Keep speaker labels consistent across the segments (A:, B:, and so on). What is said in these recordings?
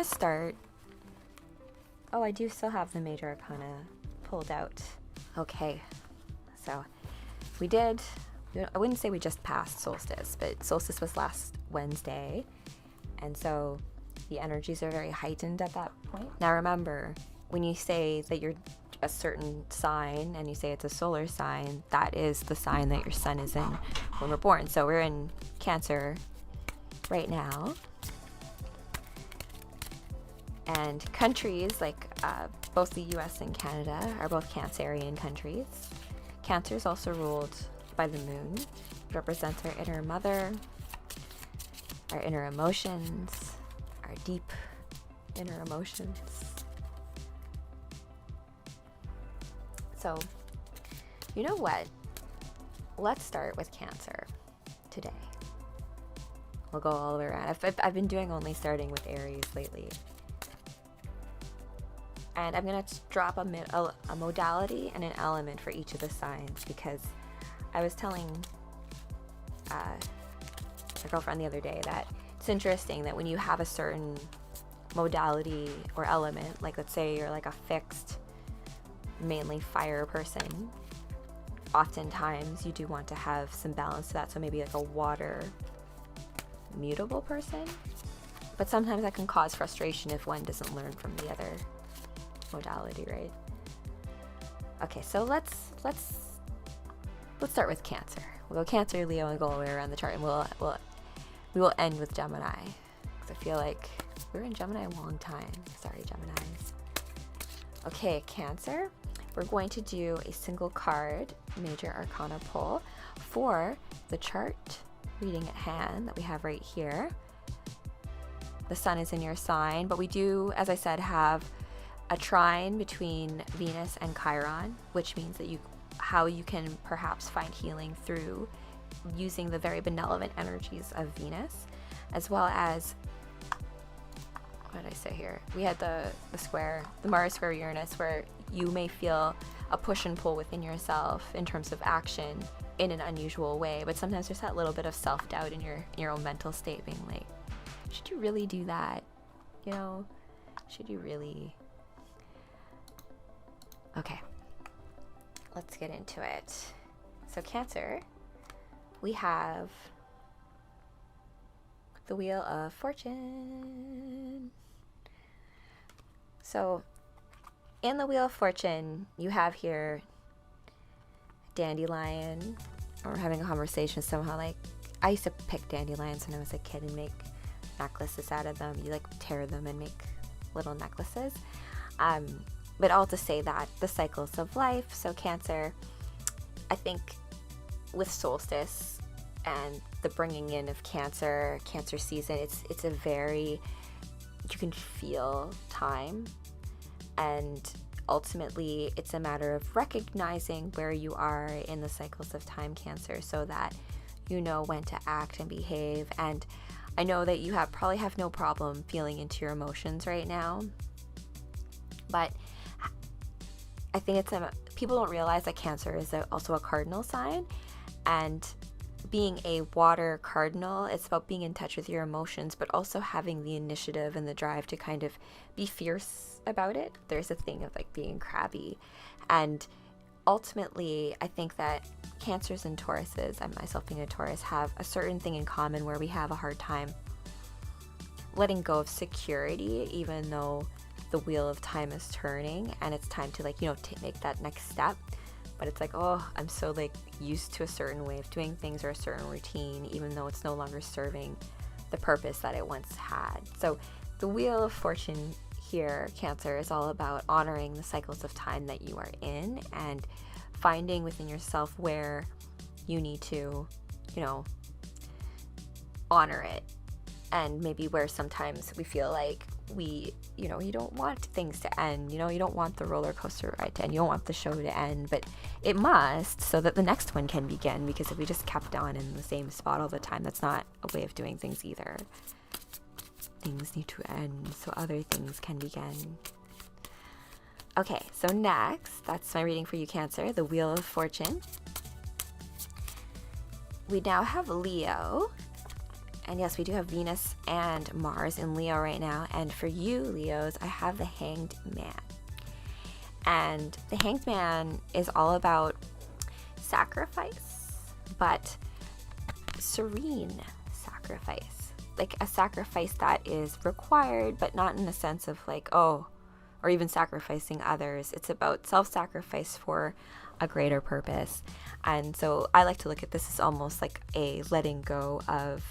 A: start. Oh, I do still have the major arcana pulled out. Okay, so we did, I wouldn't say we just passed solstice, but solstice was last Wednesday. And so the energies are very heightened at that point. Now remember, when you say that you're a certain sign and you say it's a solar sign, that is the sign that your sun is in when we're born. So we're in Cancer right now. And countries like both the US and Canada are both Cancerian countries. Cancer is also ruled by the moon. It represents our inner mother, our inner emotions, our deep inner emotions. So, you know what? Let's start with Cancer today. We'll go all the way around. I've been doing only starting with Aries lately. And I'm going to drop a modality and an element for each of the signs, because I was telling my girlfriend the other day that it's interesting that when you have a certain modality or element, like let's say you're like a fixed, mainly fire person, oftentimes you do want to have some balance to that. So maybe like a water mutable person, but sometimes that can cause frustration if one doesn't learn from the other modality, right? Okay, so let's start with Cancer. We'll go Cancer, Leo, and go all the way around the chart, and we will end with Gemini, because I feel like we were in Gemini a long time. Sorry, Geminis. Okay, Cancer. We're going to do a single card major arcana pull for the chart reading at hand that we have right here. The sun is in your sign, but we do, as I said, have a trine between Venus and Chiron, which means that how you can perhaps find healing through using the very benevolent energies of Venus, as well as, what did I say here? We had the square, the Mars square Uranus, where you may feel a push and pull within yourself in terms of action in an unusual way, but sometimes there's that little bit of self-doubt in your own mental state, being like, should you really do that? You know, should you really? Okay, let's get into it. So Cancer, we have the Wheel of Fortune. So in the Wheel of Fortune, you have here dandelion. We're having a conversation somehow, like, I used to pick dandelions when I was a kid and make necklaces out of them. You like tear them and make little necklaces. But all to say that the cycles of life. So Cancer, I think with solstice and the bringing in of Cancer season, it's a very, you can feel time, and ultimately it's a matter of recognizing where you are in the cycles of time, Cancer, so that you know when to act and behave. And I know that you probably have no problem feeling into your emotions right now, but I think people don't realize that Cancer is also a cardinal sign, and being a water cardinal, it's about being in touch with your emotions, but also having the initiative and the drive to kind of be fierce about it. There's a thing of like being crabby, and ultimately I think that Cancers and Tauruses, and myself being a Taurus, have a certain thing in common where we have a hard time letting go of security, even though the wheel of time is turning and it's time to, like, make that next step. But it's like, oh, I'm so like used to a certain way of doing things or a certain routine, even though it's no longer serving the purpose that it once had. So the Wheel of Fortune here, Cancer, is all about honoring the cycles of time that you are in and finding within yourself where you need to, honor it. And maybe where sometimes we feel like you don't want things to end, you don't want the roller coaster ride to end, you don't want the show to end, but it must, so that the next one can begin. Because if we just kept on in the same spot all the time, that's not a way of doing things either. Things need to end so other things can begin. Okay, so next, that's my reading for you, Cancer, the Wheel of Fortune. We now have Leo, And yes, we do have Venus and Mars in Leo right now. And for you, Leos, I have the Hanged Man. And the Hanged Man is all about sacrifice, but serene sacrifice. Like a sacrifice that is required, but not in a sense of like, oh, or even sacrificing others. It's about self-sacrifice for a greater purpose. And so I like to look at this as almost like a letting go of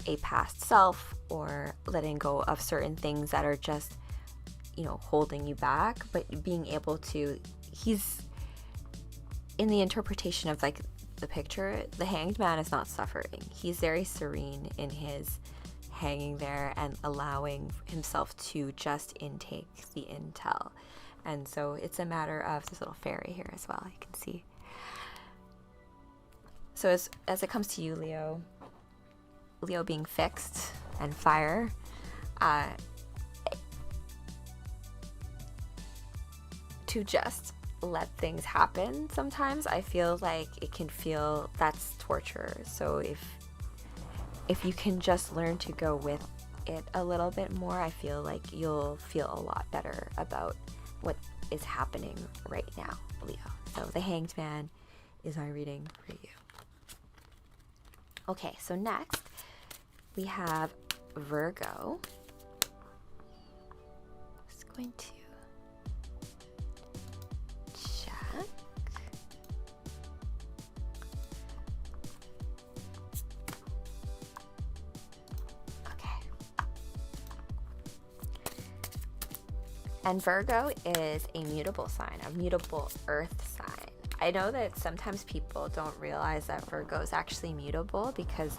A: a past self, or letting go of certain things that are just, you know, holding you back, but being able to, he's in the interpretation of like the picture, the Hanged Man is not suffering. He's very serene in his hanging there and allowing himself to just intake the intel. And so it's a matter of, this little fairy here as well, you can see. So as it comes to you, Leo being fixed and fire, to just let things happen sometimes, I feel like it can feel, that's torture. So if you can just learn to go with it a little bit more, I feel like you'll feel a lot better about what is happening right now, Leo. So the Hanged Man is my reading for you. Okay, so next we have Virgo. Just going to check. Okay. And Virgo is a mutable sign, a mutable earth sign. I know that sometimes people don't realize that Virgo is actually mutable, because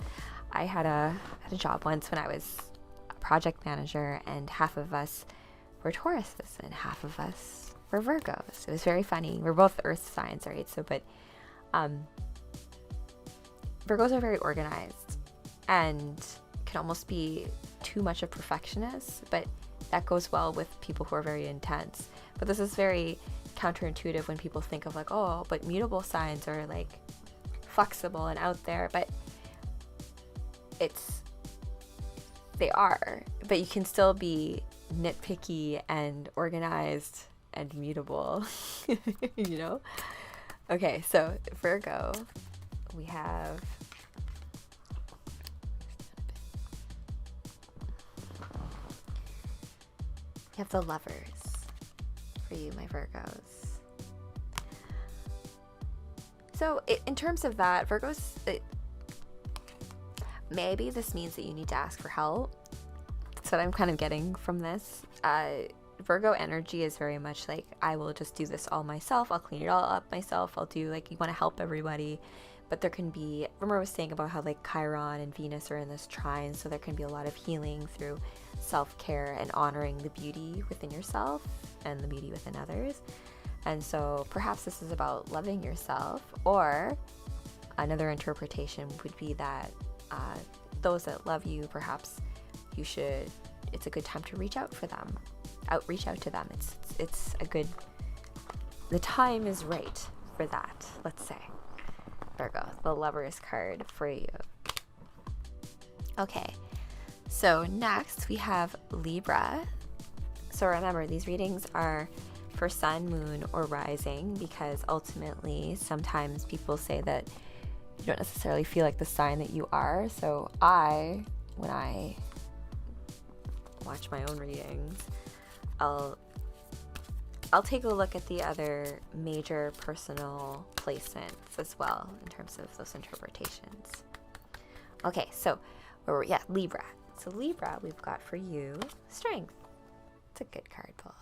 A: I had a job once when I was a project manager, and half of us were Tauruses and half of us were Virgos. It was very funny. We're both earth signs, right? So, but Virgos are very organized and can almost be too much of perfectionists, but that goes well with people who are very intense. But this is very counterintuitive when people think of like, oh, but mutable signs are like flexible and out there, but they are, but you can still be nitpicky and organized and mutable, you know? Okay, so Virgo, we have the Lovers for you, my Virgos. So in terms of that, Virgos, maybe this means that you need to ask for help. That's what I'm kind of getting from this. Virgo energy is very much like, I will just do this all myself. I'll clean it all up myself. I'll do, like, you want to help everybody. But there can be, remember I was saying about how like Chiron and Venus are in this trine, so there can be a lot of healing through self-care and honoring the beauty within yourself and the beauty within others. And so perhaps this is about loving yourself, or another interpretation would be that those that love you, perhaps it's a good time to reach out to them. It's a good, the time is right for that, let's say. Virgo, the Lovers card for you. Okay, so next we have Libra. So remember, these readings are for sun, moon, or rising, because ultimately sometimes people say that you don't necessarily feel like the sign that you are. So when I watch my own readings, I'll take a look at the other major personal placements as well in terms of those interpretations. Okay, so Libra. So Libra, we've got for you Strength. It's a good card pull.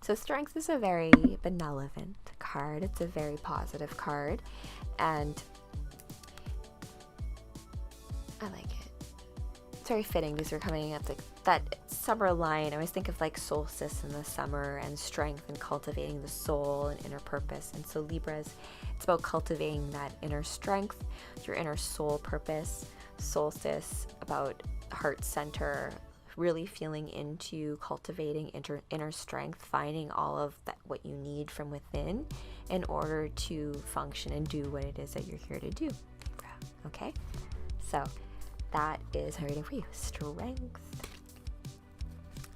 A: So Strength is a very benevolent card. It's a very positive card, and I like it. It's very fitting because we're coming up like that summer line. I always think of like solstice in the summer and strength and cultivating the soul and inner purpose. And so Libras, it's about cultivating that inner strength, your inner soul purpose. Solstice, about heart center, really feeling into cultivating inner strength, finding all of that, what you need from within in order to function and do what it is that you're here to do. Okay? So that is my reading for you. Strength.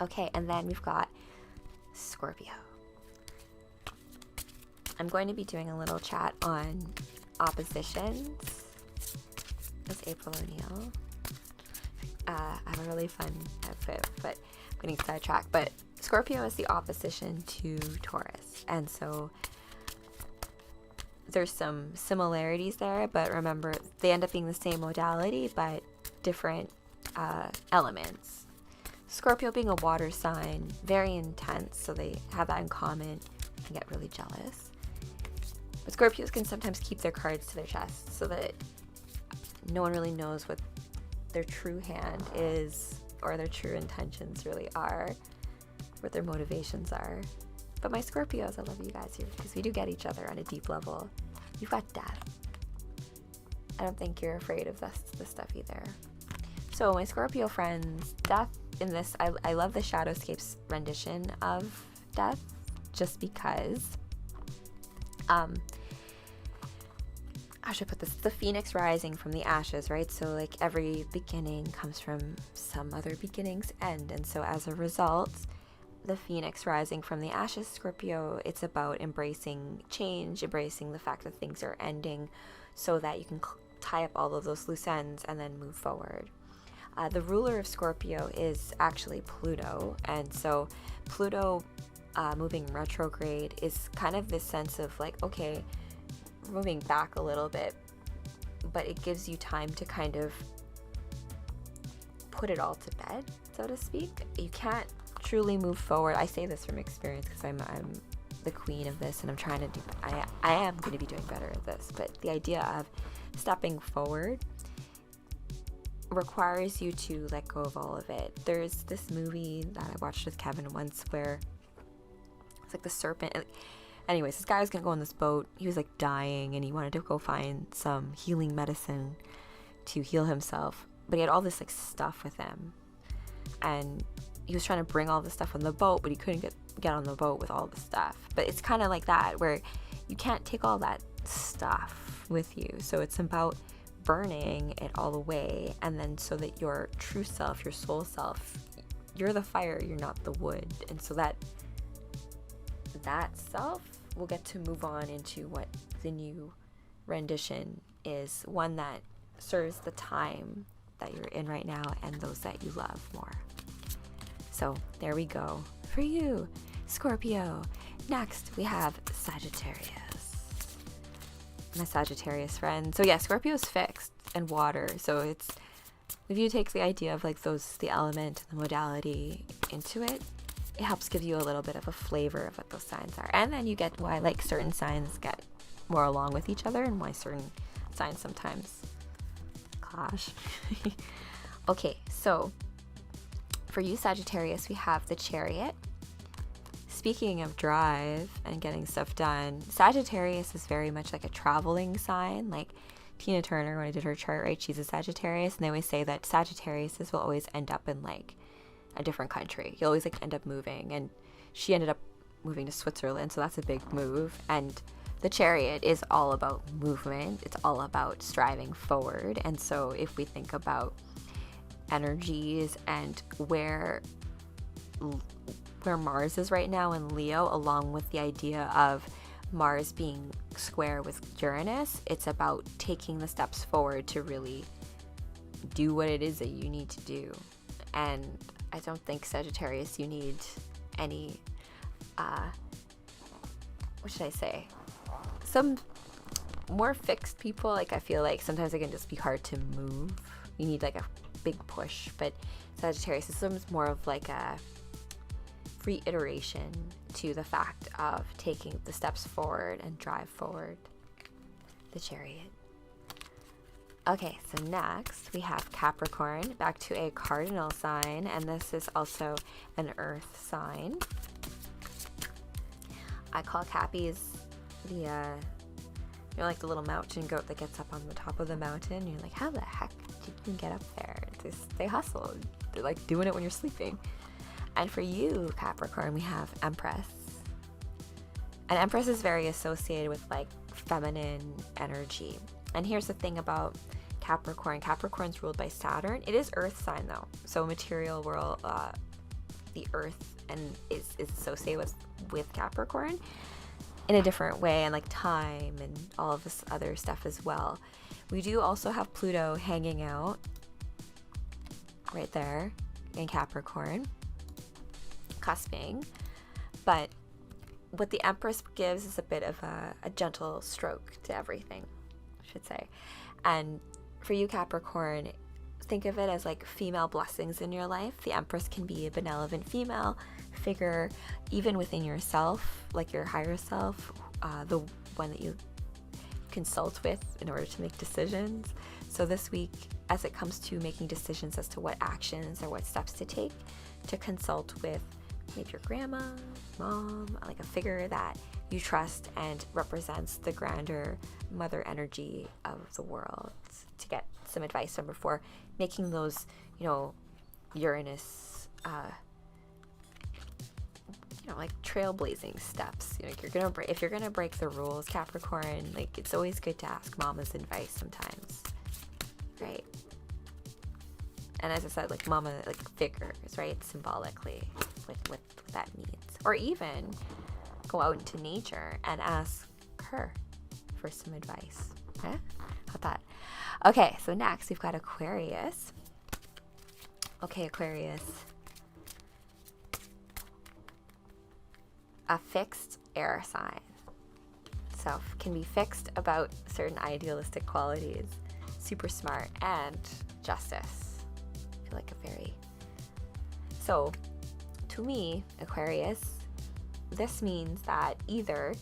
A: Okay, and then we've got Scorpio. I'm going to be doing a little chat on oppositions. It's April O'Neil. I have a really fun outfit, but I'm getting sidetracked. But Scorpio is the opposition to Taurus, and so there's some similarities there, but remember, they end up being the same modality, but different elements. Scorpio being a water sign, very intense, so they have that in common, can get really jealous. But Scorpios can sometimes keep their cards to their chest so that no one really knows what their true hand is or their true intentions really are, what their motivations are. But my Scorpios, I love you guys here because we do get each other on a deep level. You've got death. I don't think you're afraid of this stuff either. So my Scorpio friends, death in this, I love the Shadowscapes rendition of death just because, how should I put this? The phoenix rising from the ashes, right? So like every beginning comes from some other beginning's end. And so as a result, the phoenix rising from the ashes, Scorpio, it's about embracing change, embracing the fact that things are ending so that you can tie up all of those loose ends and then move forward. The ruler of Scorpio is actually Pluto, and so Pluto moving retrograde is kind of this sense of like, okay, moving back a little bit, but it gives you time to kind of put it all to bed, so to speak. You can't truly move forward. I say this from experience because I'm the queen of this, and I'm trying to do, I am going to be doing better at this, but the idea of stepping forward requires you to let go of all of it. There's this movie that I watched with Kevin once where it's like the serpent. Anyways, this guy was gonna go on this boat. He was like dying and he wanted to go find some healing medicine to heal himself, but he had all this like stuff with him, and he was trying to bring all the stuff on the boat, but he couldn't get on the boat with all the stuff. But it's kind of like that where you can't take all that stuff with you, so it's about burning it all away, and then so that your true self, your soul self, you're the fire, you're not the wood, and so that self will get to move on into what the new rendition is, one that serves the time that you're in right now and those that you love more. So there we go for you, Scorpio. Next we have Sagittarius, my Sagittarius friend. So yeah, Scorpio is fixed and water, so it's, if you take the idea of like the element, the modality into it, it helps give you a little bit of a flavor of what those signs are, and then you get why like certain signs get more along with each other and why certain signs sometimes clash. Okay, so for you Sagittarius, we have the Chariot. Speaking of drive and getting stuff done, Sagittarius is very much like a traveling sign. Like Tina Turner, when I did her chart, right, she's a Sagittarius, and they always say that Sagittarius will always end up in like a different country. You'll always like end up moving, and she ended up moving to Switzerland, so that's a big move. And the Chariot is all about movement. It's all about striving forward. And so if we think about energies and where Mars is right now in Leo, along with the idea of Mars being square with Uranus, it's about taking the steps forward to really do what it is that you need to do. And I don't think Sagittarius, you need any, what should I say? Some more fixed people, like I feel like sometimes it can just be hard to move. You need like a big push, but Sagittarius is more of like a reiteration to the fact of taking the steps forward and drive forward. The Chariot. Okay, so next we have Capricorn, back to a cardinal sign, and this is also an earth sign. I call Cappies the, like the little mountain goat that gets up on the top of the mountain. You're like, how the heck did you get up there? They hustle. They're like doing it when you're sleeping. And for you, Capricorn, we have Empress. And Empress is very associated with like feminine energy. And here's the thing about Capricorn. Capricorn's ruled by Saturn. It is earth sign though, so material world, the earth, and is associated with Capricorn in a different way, and like time and all of this other stuff as well. We do also have Pluto hanging out right there in Capricorn, cusping. But what the Empress gives is a bit of a gentle stroke to everything, I should say. And for you, Capricorn, think of it as like female blessings in your life. The Empress can be a benevolent female figure, even within yourself, like your higher self, the one that you consult with in order to make decisions. So this week, as it comes to making decisions as to what actions or what steps to take, to consult with maybe your grandma, mom, like a figure that you trust and represents the grander mother energy of the world, to get some advice from before making those, Uranus, like trailblazing steps. If you're gonna break the rules, Capricorn, like it's always good to ask mama's advice sometimes, right? And as I said, like mama, like figures, right, symbolically, what that means. Or even go out into nature and ask her for some advice. How about that? Okay, so next we've got Aquarius. Okay, Aquarius. A fixed air sign. So can be fixed about certain idealistic qualities, super smart, and justice. I feel like so to me, Aquarius, this means that either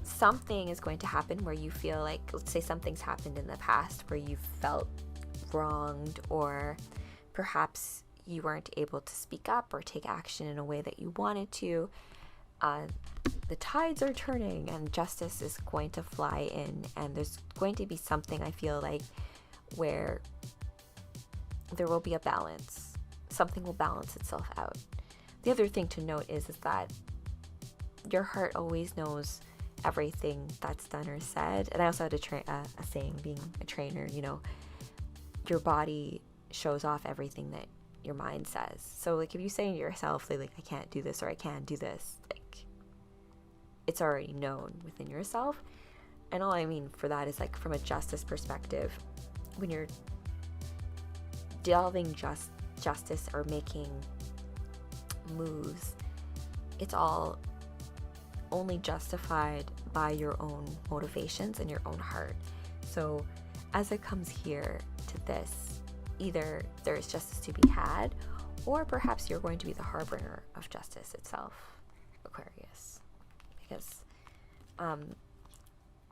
A: something is going to happen where you feel like, let's say something's happened in the past where you felt wronged, or perhaps you weren't able to speak up or take action in a way that you wanted to. The tides are turning and justice is going to fly in, and there's going to be something, I feel like, where there will be a balance. Something will balance itself out. The other thing to note is that your heart always knows everything that's done or said. And I also had a saying, being a trainer, your body shows off everything that your mind says. So like if you say to yourself, like I can't do this or I can do this, like it's already known within yourself. And all I mean for that is like from a justice perspective, when you're delving justice or making moves, it's all only justified by your own motivations and your own heart. So as it comes here to this, either there is justice to be had, or perhaps you're going to be the harbinger of justice itself, Aquarius. Because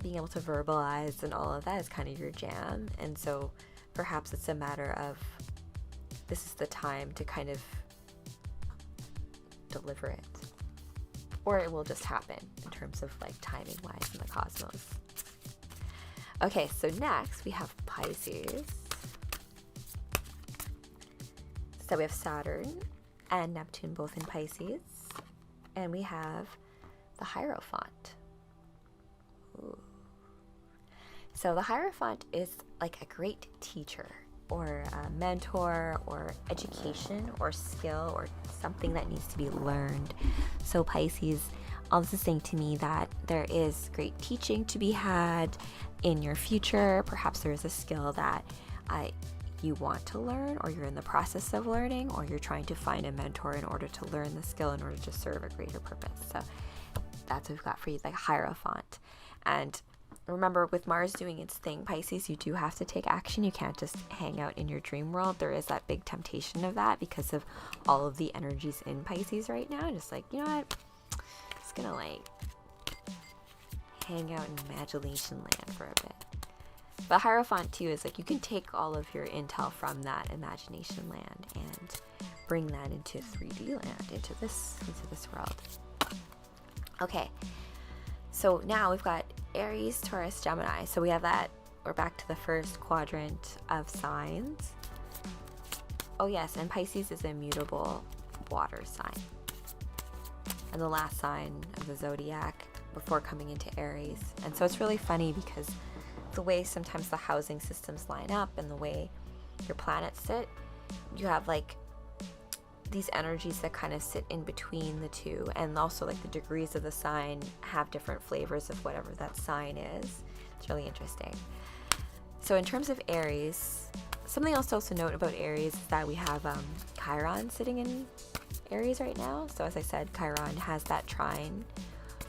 A: being able to verbalize and all of that is kind of your jam. And so perhaps it's a matter of, this is the time to kind of deliver it, or it will just happen in terms of like timing wise in the cosmos. Okay, so next we have Pisces. So we have Saturn and Neptune both in Pisces, and we have the Hierophant. Ooh. So the Hierophant is like a great teacher, or a mentor, or education, or skill, or something that needs to be learned. So Pisces, all this is saying to me that there is great teaching to be had in your future. Perhaps there is a skill that you want to learn, or you're in the process of learning, or you're trying to find a mentor in order to learn the skill in order to serve a greater purpose. So that's what we've got for you, like Hierophant. And remember, with Mars doing its thing, Pisces, you do have to take action. You can't just hang out in your dream world. There is that big temptation of that because of all of the energies in Pisces right now. Just like, you know what? Just gonna like hang out in imagination land for a bit. But Hierophant too is like you can take all of your intel from that imagination land and bring that into 3D land, into this world. Okay. So now we've got Aries, Taurus, Gemini. So we have that. We're back to the first quadrant of signs. Oh yes, and Pisces is a immutable water sign. And the last sign of the Zodiac before coming into Aries. And so it's really funny because the way sometimes the housing systems line up and the way your planets sit, you have like these energies that kind of sit in between the two, and also like the degrees of the sign have different flavors of whatever that sign is. It's really interesting. So in terms of Aries, something else to also note about Aries is that we have Chiron sitting in Aries right now. So as I said, Chiron has that trine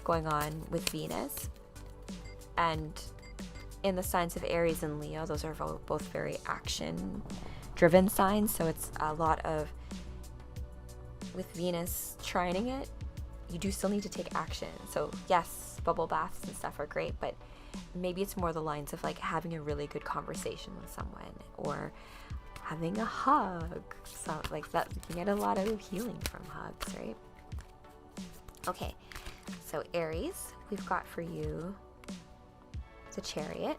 A: going on with Venus, and in the signs of Aries and Leo, those are both very action driven signs. So it's a lot of, with Venus trining it, you do still need to take action. So yes, bubble baths and stuff are great, but maybe it's more the lines of like having a really good conversation with someone, or having a hug. So like that, you get a lot of healing from hugs, right? Okay, so Aries, we've got for you the Chariot.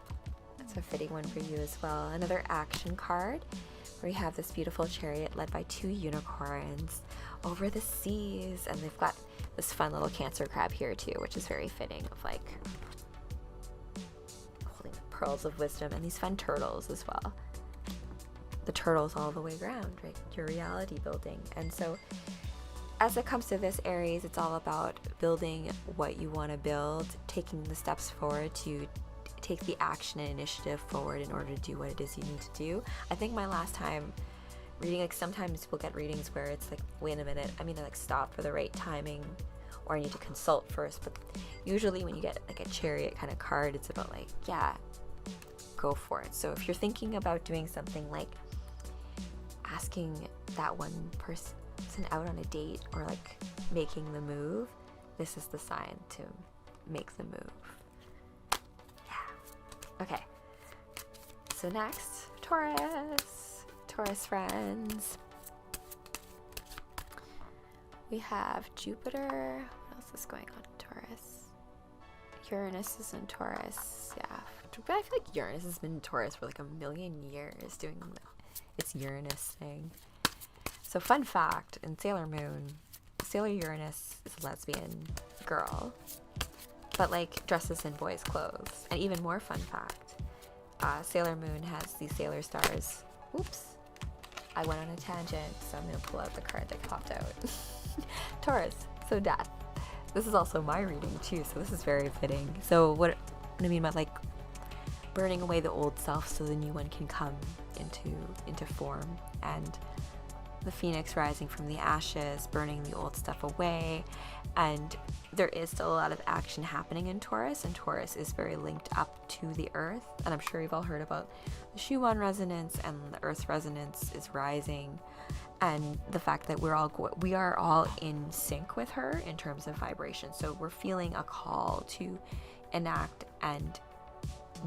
A: That's a fitting one for you as well. Another action card where you have this beautiful chariot led by 2 unicorns over the seas, and they've got this fun little Cancer crab here too, which is very fitting, of like holding pearls of wisdom, and these fun turtles as well. The turtles all the way around, right? Your reality building. And so as it comes to this, Aries, it's all about building what you want to build, taking the steps forward to take the action and initiative forward in order to do what it is you need to do. I think my last time reading, like sometimes we'll get readings where it's like, wait a minute, I mean to like stop for the right timing, or I need to consult first. But usually when you get like a Chariot kind of card, it's about like, yeah, go for it. So if you're thinking about doing something like asking that one person out on a date, or like making the move, this is the sign to make the move. Yeah. Okay. So next, Taurus friends. We have Jupiter. What else is going on in Taurus? Uranus is in Taurus. Yeah. But I feel like Uranus has been in Taurus for like a million years doing its Uranus thing. So fun fact, in Sailor Moon, Sailor Uranus is a lesbian girl, but like dresses in boys' clothes. And even more fun fact, Sailor Moon has these sailor stars. Oops, I went on a tangent, so I'm going to pull out the card that popped out. Taurus, so death. This is also my reading too, so this is very fitting. So what I mean by like burning away the old self so the new one can come into form, and the phoenix rising from the ashes, burning the old stuff away. And there is still a lot of action happening in Taurus, and Taurus is very linked up to the earth. And I'm sure you've all heard about the Schumann resonance, and the earth's resonance is rising, and the fact that we are all in sync with her in terms of vibration. So we're feeling a call to enact and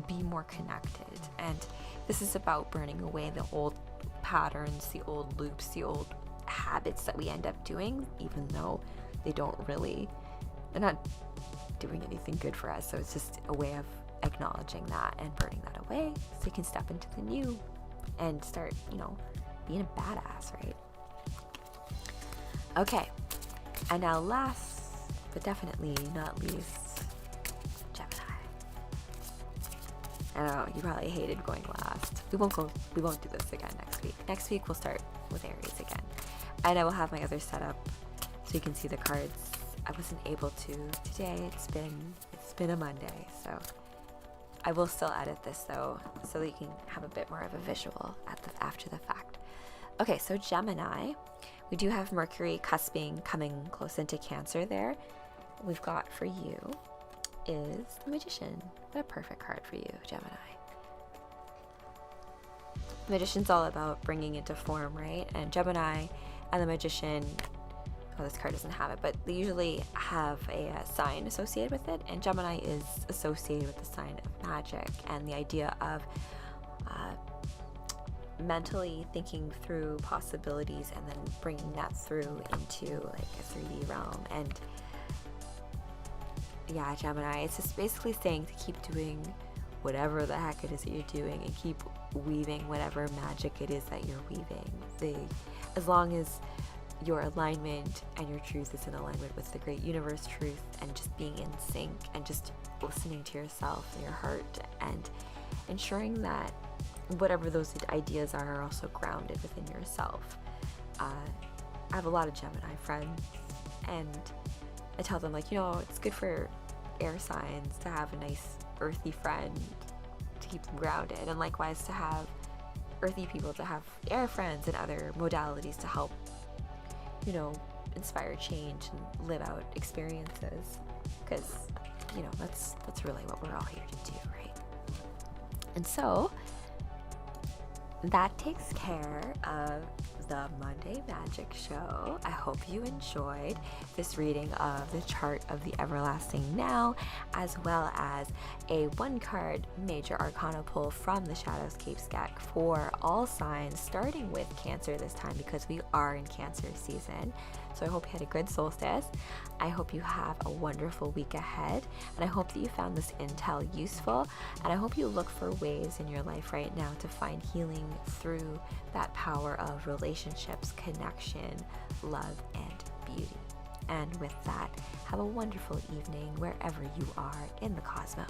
A: be more connected. And this is about burning away the old patterns, the old loops, the old habits that we end up doing, even though they're not doing anything good for us. So it's just a way of acknowledging that and burning that away so you can step into the new and start, being a badass, right? Okay. And now last, but definitely not least, Gemini. I know, you probably hated going last. We won't do this again next week. Next week we'll start with Aries again. And I will have my other setup so you can see the cards. I wasn't able to today. It's been a Monday, so I will still edit this though, so that you can have a bit more of a visual after the fact. Okay, so Gemini, we do have Mercury coming close into Cancer there. What we've got for you is the Magician. What a perfect card for you, Gemini. The Magician's all about bringing into form, right? And Gemini and the Magician, this card doesn't have it, but they usually have a sign associated with it, and Gemini is associated with the sign of magic and the idea of mentally thinking through possibilities and then bringing that through into like a 3D realm. And yeah, Gemini, it's just basically saying to keep doing whatever the heck it is that you're doing, and keep weaving whatever magic it is that you're weaving. As long as your alignment and your truth is in alignment with the great universe truth, and just being in sync and just listening to yourself and your heart and ensuring that whatever those ideas are also grounded within yourself. I have a lot of Gemini friends, and I tell them, like, you know, it's good for air signs to have a nice earthy friend to keep them grounded, and likewise to have earthy people to have air friends and other modalities to help, you know, inspire change and live out experiences, because, you know, that's really what we're all here to do, right? And so that takes care of the Monday Magic Show. I hope you enjoyed this reading of the chart of the everlasting now, as well as a 1-card major arcana pull from the Shadowscapes deck for all signs, starting with Cancer this time because we are in Cancer season. So I hope you had a good solstice. I hope you have a wonderful week ahead, and I hope that you found this intel useful, and I hope you look for ways in your life right now to find healing through that power of relationships, connection, love, and beauty. And with that, have a wonderful evening wherever you are in the cosmos.